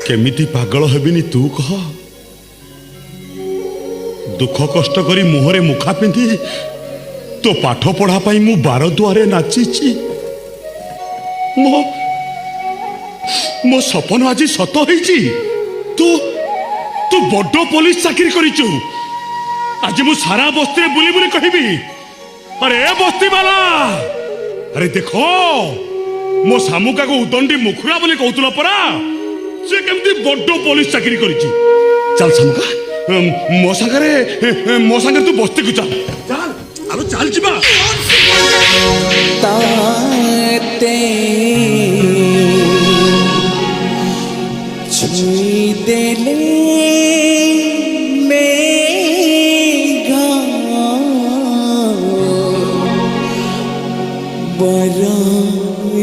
केमिति पागल हेबिनी तू कह दुख कष्ट करी मुहरे मुखा पिंधि तो पाठ पढ़ा पाई मु बार दुआरे नाची मो मो सपन आज सत होईची तू तू बड़ पुलिस चाकरी करिचु आज मु सारा बस्ती बुली बुली कहबी अरे बस्ती वाला अरे देखो मो सामुका को उदंडी मुखुरा बोली कहतुला परा से केमती बड़ पुलिस चाकरी करिची चल सामुका मो सागरे तू बस्ती को चल चल आलो चल जिबा ताते